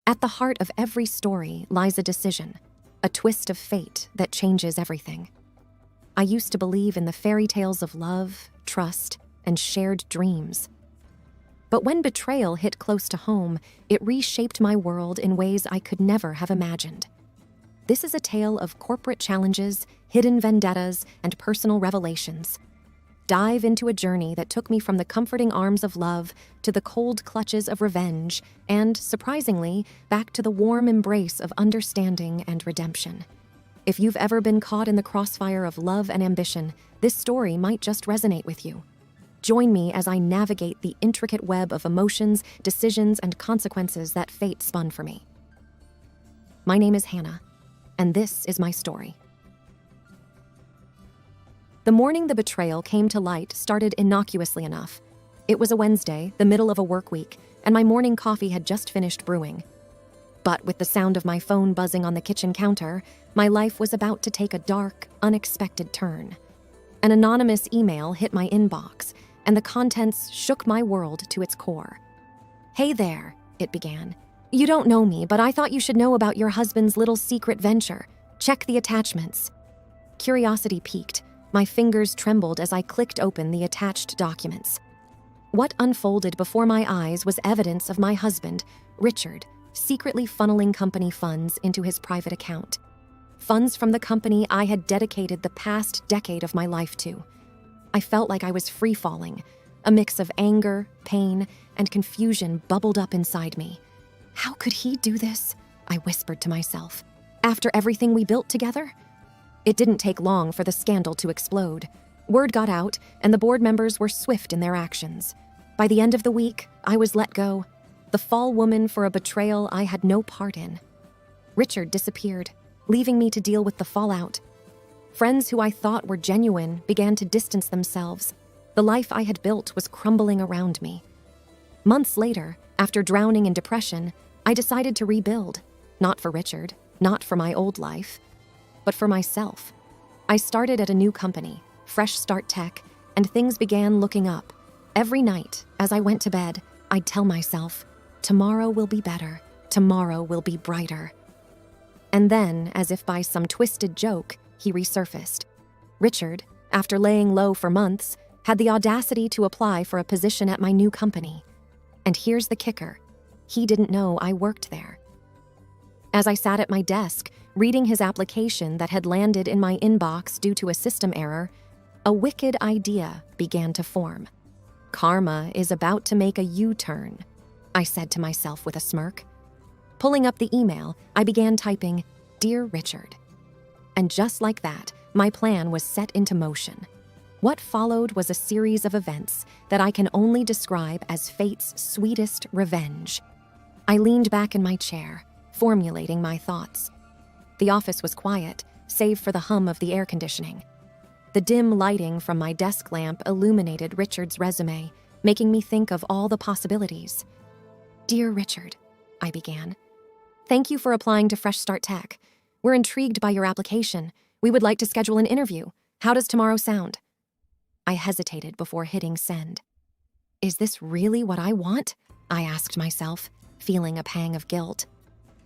At the heart of every story lies a decision, a twist of fate that changes everything. I used to believe in the fairy tales of love, trust, and shared dreams. But when betrayal hit close to home, it reshaped my world in ways I could never have imagined. This is a tale of corporate challenges, hidden vendettas, and personal revelations. Dive into a journey that took me from the comforting arms of love to the cold clutches of revenge and, surprisingly, back to the warm embrace of understanding and redemption. If you've ever been caught in the crossfire of love and ambition, this story might just resonate with you. Join me as I navigate the intricate web of emotions, decisions, and consequences that fate spun for me. My name is Hannah, and this is my story. The morning the betrayal came to light started innocuously enough. It was a Wednesday, the middle of a work week, and my morning coffee had just finished brewing. But with the sound of my phone buzzing on the kitchen counter, my life was about to take a dark, unexpected turn. An anonymous email hit my inbox, and the contents shook my world to its core. "Hey there," it began. "You don't know me, but I thought you should know about your husband's little secret venture. Check the attachments." Curiosity piqued. My fingers trembled as I clicked open the attached documents. What unfolded before my eyes was evidence of my husband, Richard, secretly funneling company funds into his private account. Funds from the company I had dedicated the past decade of my life to. I felt like I was free-falling. A mix of anger, pain, and confusion bubbled up inside me. How could he do this? I whispered to myself. After everything we built together? It didn't take long for the scandal to explode. Word got out, and the board members were swift in their actions. By the end of the week, I was let go, the fall woman for a betrayal I had no part in. Richard disappeared, leaving me to deal with the fallout. Friends who I thought were genuine began to distance themselves. The life I had built was crumbling around me. Months later, after drowning in depression, I decided to rebuild. Not for Richard, not for my old life, but for myself. I started at a new company, Fresh Start Tech, and things began looking up. Every night, as I went to bed, I'd tell myself, tomorrow will be better, tomorrow will be brighter. And then, as if by some twisted joke, he resurfaced. Richard, after laying low for months, had the audacity to apply for a position at my new company. And here's the kicker. He didn't know I worked there. As I sat at my desk, reading his application that had landed in my inbox due to a system error, a wicked idea began to form. Karma is about to make a U-turn, I said to myself with a smirk. Pulling up the email, I began typing, "Dear Richard." And just like that, my plan was set into motion. What followed was a series of events that I can only describe as fate's sweetest revenge. I leaned back in my chair, formulating my thoughts. The office was quiet, save for the hum of the air conditioning. The dim lighting from my desk lamp illuminated Richard's resume, making me think of all the possibilities. "Dear Richard," I began. "Thank you for applying to Fresh Start Tech. We're intrigued by your application. We would like to schedule an interview. How does tomorrow sound?" I hesitated before hitting send. Is this really what I want? I asked myself, feeling a pang of guilt.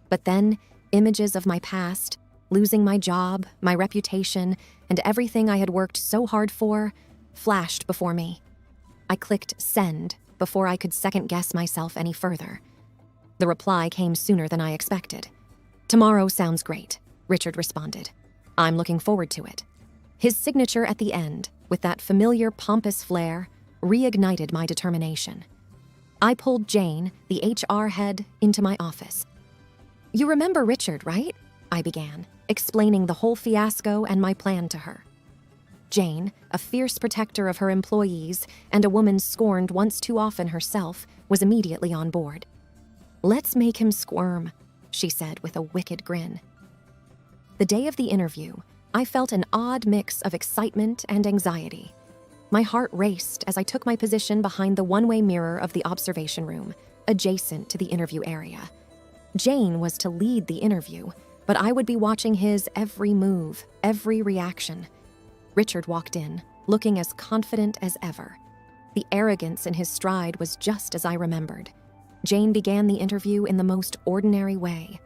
But then, images of my past, losing my job, my reputation, and everything I had worked so hard for, flashed before me. I clicked send before I could second-guess myself any further. The reply came sooner than I expected. "Tomorrow sounds great," Richard responded. "I'm looking forward to it." His signature at the end, with that familiar pompous flair, reignited my determination. I pulled Jane, the HR head, into my office. "You remember Richard, right?" I began, explaining the whole fiasco and my plan to her. Jane, a fierce protector of her employees and a woman scorned once too often herself, was immediately on board. "Let's make him squirm," she said with a wicked grin. The day of the interview, I felt an odd mix of excitement and anxiety. My heart raced as I took my position behind the one-way mirror of the observation room, adjacent to the interview area. Jane was to lead the interview, but I would be watching his every move, every reaction. Richard walked in, looking as confident as ever. The arrogance in his stride was just as I remembered. Jane began the interview in the most ordinary way,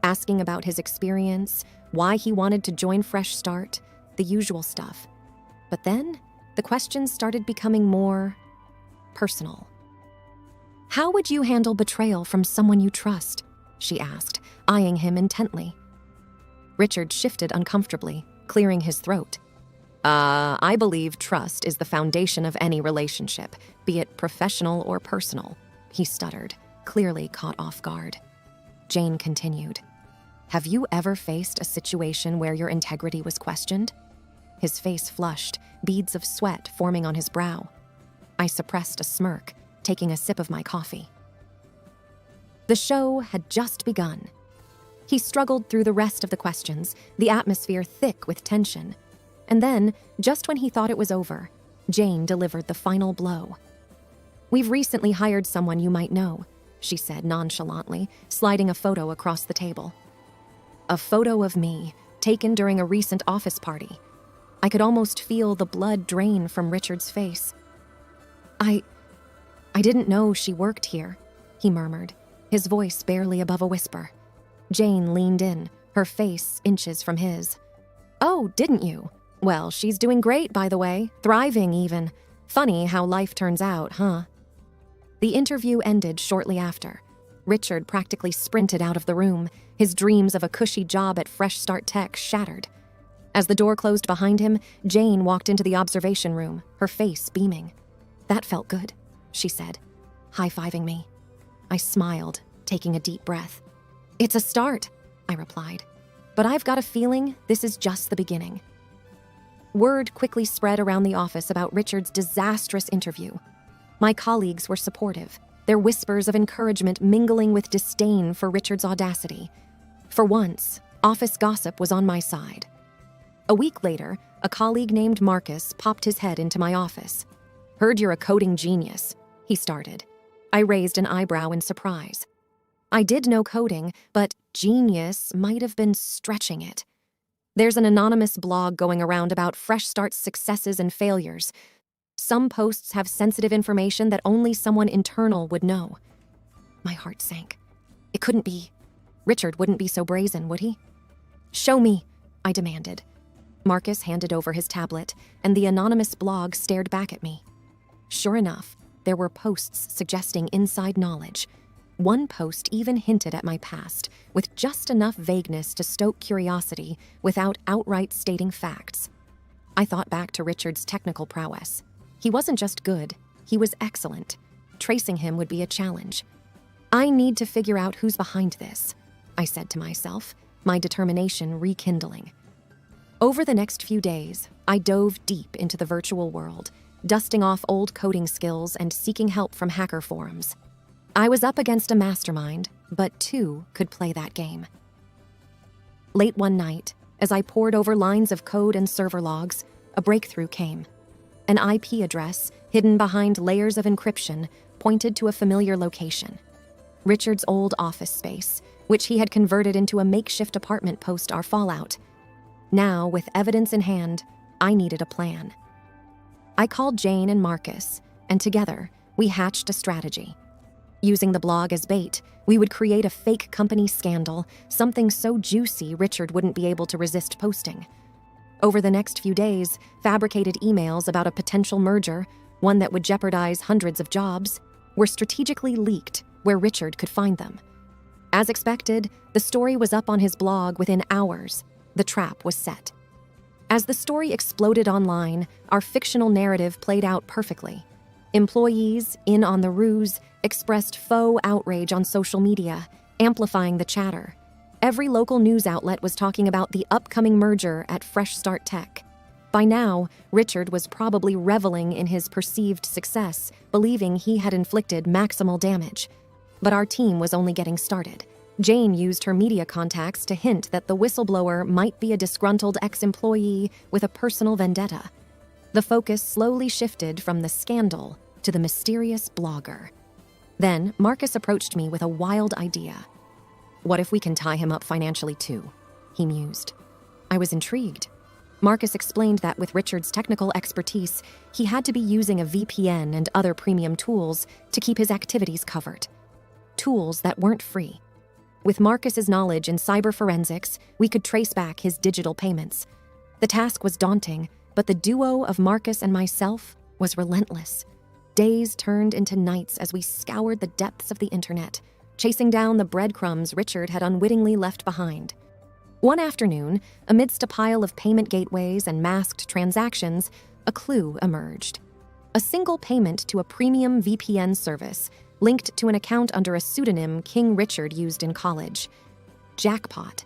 asking about his experience, why he wanted to join Fresh Start, the usual stuff. But then, the questions started becoming more personal. "How would you handle betrayal from someone you trust?" she asked, eyeing him intently. Richard shifted uncomfortably, clearing his throat. I believe trust is the foundation of any relationship, be it professional or personal," he stuttered, clearly caught off guard. Jane continued. "Have you ever faced a situation where your integrity was questioned?" His face flushed, beads of sweat forming on his brow. I suppressed a smirk, taking a sip of my coffee. The show had just begun. He struggled through the rest of the questions, the atmosphere thick with tension. And then, just when he thought it was over, Jane delivered the final blow. "We've recently hired someone you might know," she said nonchalantly, sliding a photo across the table. A photo of me, taken during a recent office party. I could almost feel the blood drain from Richard's face. I didn't know she worked here," he murmured, his voice barely above a whisper. Jane leaned in, her face inches from his. "Oh, didn't you? Well, she's doing great, by the way, thriving even. Funny how life turns out, huh?" The interview ended shortly after. Richard practically sprinted out of the room, his dreams of a cushy job at Fresh Start Tech shattered. As the door closed behind him, Jane walked into the observation room, her face beaming. "That felt good," she said, high-fiving me. I smiled, taking a deep breath. "It's a start," I replied. "But I've got a feeling this is just the beginning." Word quickly spread around the office about Richard's disastrous interview. My colleagues were supportive, their whispers of encouragement mingling with disdain for Richard's audacity. For once, office gossip was on my side. A week later, a colleague named Marcus popped his head into my office. "Heard you're a coding genius," he started. I raised an eyebrow in surprise. I did know coding, but genius might have been stretching it. There's an anonymous blog going around about Fresh Start's successes and failures. Some posts have sensitive information that only someone internal would know. My heart sank. It couldn't be. Richard wouldn't be so brazen, would he? "Show me," I demanded. Marcus handed over his tablet, and the anonymous blog stared back at me. Sure enough, there were posts suggesting inside knowledge. One post even hinted at my past, with just enough vagueness to stoke curiosity without outright stating facts. I thought back to Richard's technical prowess. He wasn't just good, he was excellent. Tracing him would be a challenge. "I need to figure out who's behind this," I said to myself, my determination rekindling. Over the next few days, I dove deep into the virtual world, dusting off old coding skills and seeking help from hacker forums. I was up against a mastermind, but two could play that game. Late one night, as I pored over lines of code and server logs, a breakthrough came. An IP address, hidden behind layers of encryption, pointed to a familiar location. Richard's old office space, which he had converted into a makeshift apartment post our fallout. Now, with evidence in hand, I needed a plan. I called Jane and Marcus, and together, we hatched a strategy. Using the blog as bait, we would create a fake company scandal, something so juicy Richard wouldn't be able to resist posting. Over the next few days, fabricated emails about a potential merger, one that would jeopardize hundreds of jobs, were strategically leaked where Richard could find them. As expected, the story was up on his blog within hours. The trap was set. As the story exploded online, our fictional narrative played out perfectly. Employees, in on the ruse, expressed faux outrage on social media, amplifying the chatter. Every local news outlet was talking about the upcoming merger at Fresh Start Tech. By now, Richard was probably reveling in his perceived success, believing he had inflicted maximal damage. But our team was only getting started. Jane used her media contacts to hint that the whistleblower might be a disgruntled ex-employee with a personal vendetta. The focus slowly shifted from the scandal to the mysterious blogger. Then, Marcus approached me with a wild idea. "What if we can tie him up financially too?" he mused. I was intrigued. Marcus explained that with Richard's technical expertise, he had to be using a VPN and other premium tools to keep his activities covered. tools that weren't free. With Marcus's knowledge in cyber forensics, we could trace back his digital payments. The task was daunting, but the duo of Marcus and myself was relentless. Days turned into nights as we scoured the depths of the internet, chasing down the breadcrumbs Richard had unwittingly left behind. One afternoon, amidst a pile of payment gateways and masked transactions, a clue emerged. A single payment to a premium VPN service linked to an account under a pseudonym King Richard used in college. Jackpot.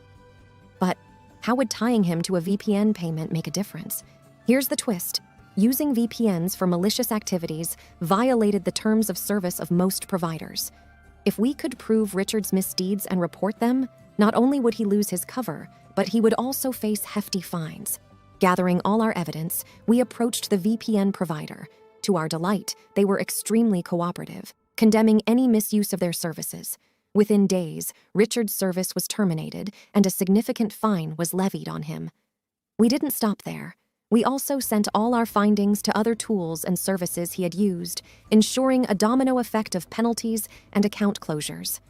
But how would tying him to a VPN payment make a difference? Here's the twist. Using VPNs for malicious activities violated the terms of service of most providers. If we could prove Richard's misdeeds and report them, not only would he lose his cover, but he would also face hefty fines. Gathering all our evidence, we approached the VPN provider. To our delight, they were extremely cooperative, condemning any misuse of their services. Within days, Richard's service was terminated and a significant fine was levied on him. We didn't stop there. We also sent all our findings to other tools and services he had used, ensuring a domino effect of penalties and account closures.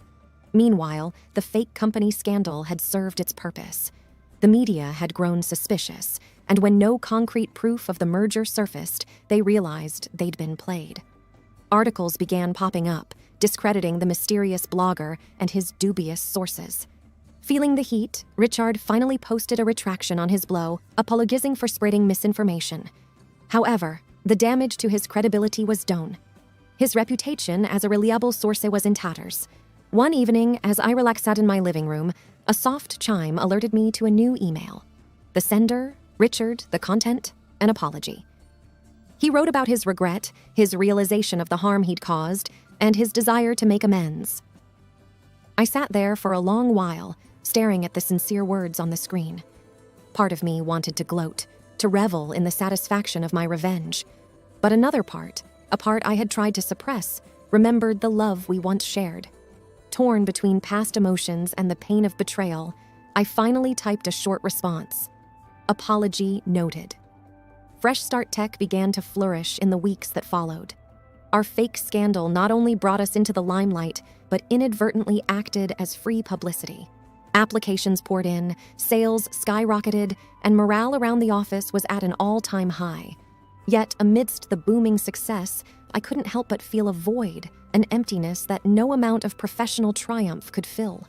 Meanwhile, the fake company scandal had served its purpose. The media had grown suspicious, and when no concrete proof of the merger surfaced, they realized they'd been played. Articles began popping up, discrediting the mysterious blogger and his dubious sources. Feeling the heat, Richard finally posted a retraction on his blow, apologizing for spreading misinformation. However, the damage to his credibility was done. His reputation as a reliable source was in tatters. One evening, as I relaxed in my living room, a soft chime alerted me to a new email. The sender, Richard, the content, an apology. He wrote about his regret, his realization of the harm he'd caused, and his desire to make amends. I sat there for a long while, staring at the sincere words on the screen. Part of me wanted to gloat, to revel in the satisfaction of my revenge. But another part, a part I had tried to suppress, remembered the love we once shared. Torn between past emotions and the pain of betrayal, I finally typed a short response. Apology noted. Fresh Start Tech began to flourish in the weeks that followed. Our fake scandal not only brought us into the limelight, but inadvertently acted as free publicity. Applications poured in, sales skyrocketed, and morale around the office was at an all-time high. Yet, amidst the booming success, I couldn't help but feel a void, an emptiness that no amount of professional triumph could fill.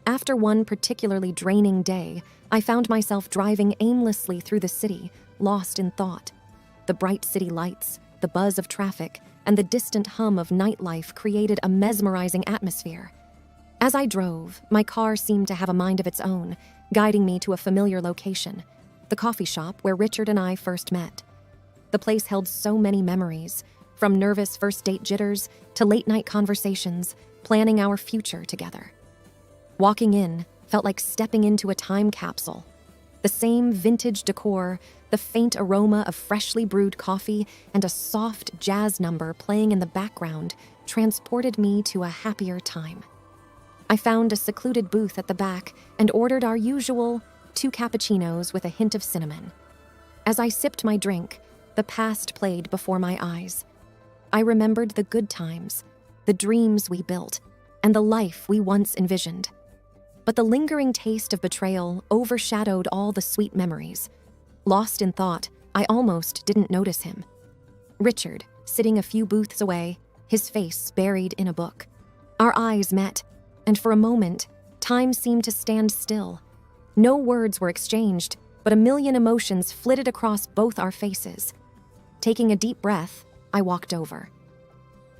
After one particularly draining day, I found myself driving aimlessly through the city, lost in thought. The bright city lights, the buzz of traffic, and the distant hum of nightlife created a mesmerizing atmosphere. As I drove, my car seemed to have a mind of its own, guiding me to a familiar location, the coffee shop where Richard and I first met. The place held so many memories, from nervous first date jitters to late-night conversations, planning our future together. Walking in felt like stepping into a time capsule. The same vintage decor, the faint aroma of freshly brewed coffee, and a soft jazz number playing in the background transported me to a happier time. I found a secluded booth at the back and ordered our usual 2 cappuccinos with a hint of cinnamon. As I sipped my drink, the past played before my eyes. I remembered the good times, the dreams we built, and the life we once envisioned. But the lingering taste of betrayal overshadowed all the sweet memories. Lost in thought, I almost didn't notice him. Richard, sitting a few booths away, his face buried in a book. Our eyes met, and for a moment, time seemed to stand still. No words were exchanged, but a million emotions flitted across both our faces. Taking a deep breath, I walked over.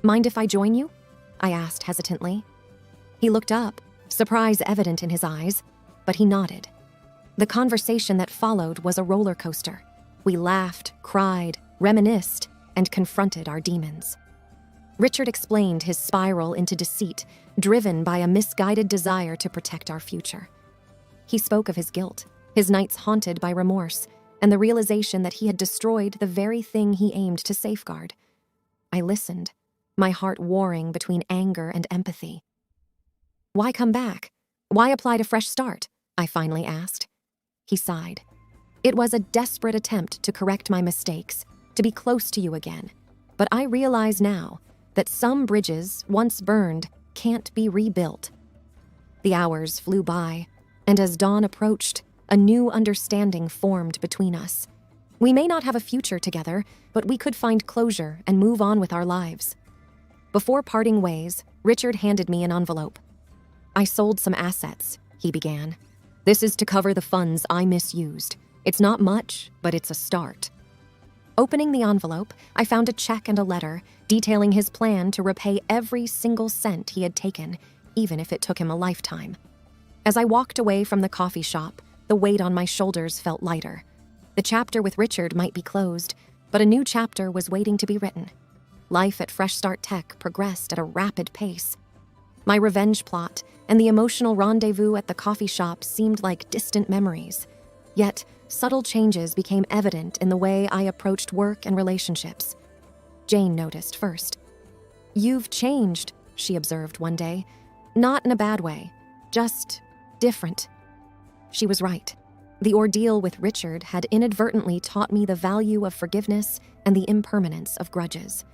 "Mind if I join you?" I asked hesitantly. He looked up, surprise evident in his eyes, but he nodded. The conversation that followed was a roller coaster. We laughed, cried, reminisced, and confronted our demons. Richard explained his spiral into deceit, driven by a misguided desire to protect our future. He spoke of his guilt, his nights haunted by remorse, and the realization that he had destroyed the very thing he aimed to safeguard. I listened, my heart warring between anger and empathy. "Why come back? Why apply to Fresh Start?" I finally asked. He sighed. "It was a desperate attempt to correct my mistakes, to be close to you again. But I realize now that some bridges, once burned, can't be rebuilt. The hours flew by, and as dawn approached, a new understanding formed between us. We may not have a future together, but we could find closure and move on with our lives. Before parting ways, Richard handed me an envelope. "I sold some assets," he began. "This is to cover the funds I misused. It's not much, but it's a start." Opening the envelope, I found a check and a letter detailing his plan to repay every single cent he had taken, even if it took him a lifetime. As I walked away from the coffee shop, the weight on my shoulders felt lighter. The chapter with Richard might be closed, but a new chapter was waiting to be written. Life at Fresh Start Tech progressed at a rapid pace. My revenge plot and the emotional rendezvous at the coffee shop seemed like distant memories. Yet, subtle changes became evident in the way I approached work and relationships. Jane noticed first. "You've changed," she observed one day. "Not in a bad way, just different." She was right. The ordeal with Richard had inadvertently taught me the value of forgiveness and the impermanence of grudges.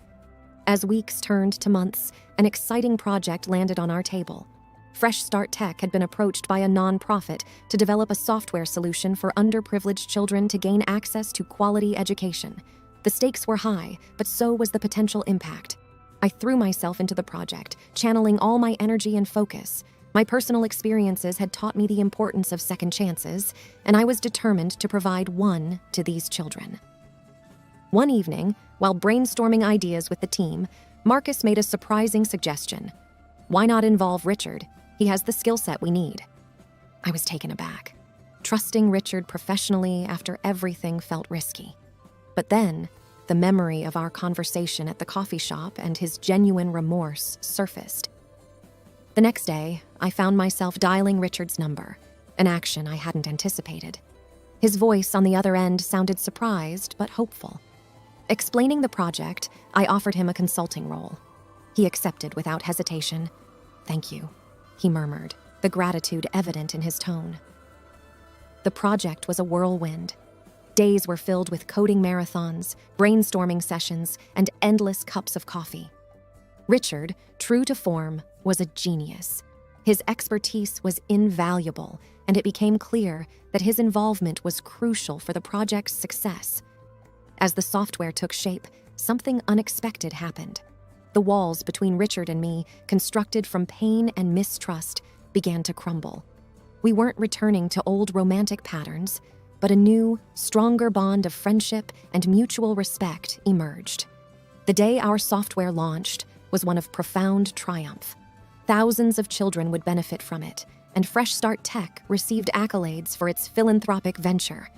As weeks turned to months, an exciting project landed on our table. Fresh Start Tech had been approached by a nonprofit to develop a software solution for underprivileged children to gain access to quality education. The stakes were high, but so was the potential impact. I threw myself into the project, channeling all my energy and focus. My personal experiences had taught me the importance of second chances, and I was determined to provide one to these children. One evening, while brainstorming ideas with the team, Marcus made a surprising suggestion. "Why not involve Richard? He has the skill set we need." I was taken aback. Trusting Richard professionally after everything felt risky. But then, the memory of our conversation at the coffee shop and his genuine remorse surfaced. The next day, I found myself dialing Richard's number, an action I hadn't anticipated. His voice on the other end sounded surprised but hopeful. Explaining the project, I offered him a consulting role. He accepted without hesitation. "Thank you," he murmured, the gratitude evident in his tone. The project was a whirlwind. Days were filled with coding marathons, brainstorming sessions, and endless cups of coffee. Richard, true to form, was a genius. His expertise was invaluable, and it became clear that his involvement was crucial for the project's success. As the software took shape, something unexpected happened. The walls between Richard and me, constructed from pain and mistrust, began to crumble. We weren't returning to old romantic patterns, but a new, stronger bond of friendship and mutual respect emerged. The day our software launched was one of profound triumph. Thousands of children would benefit from it, and Fresh Start Tech received accolades for its philanthropic venture.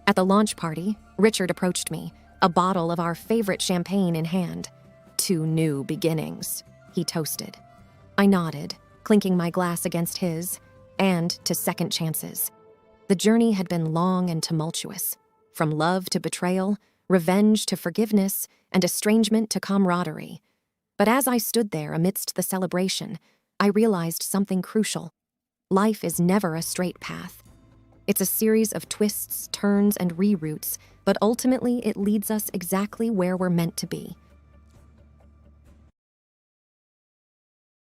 At the launch party, Richard approached me, a bottle of our favorite champagne in hand. "To new beginnings," he toasted. I nodded, clinking my glass against his, and to second chances. The journey had been long and tumultuous, from love to betrayal, revenge to forgiveness, and estrangement to camaraderie. But as I stood there amidst the celebration, I realized something crucial. Life is never a straight path. It's a series of twists, turns, and reroutes, but ultimately it leads us exactly where we're meant to be.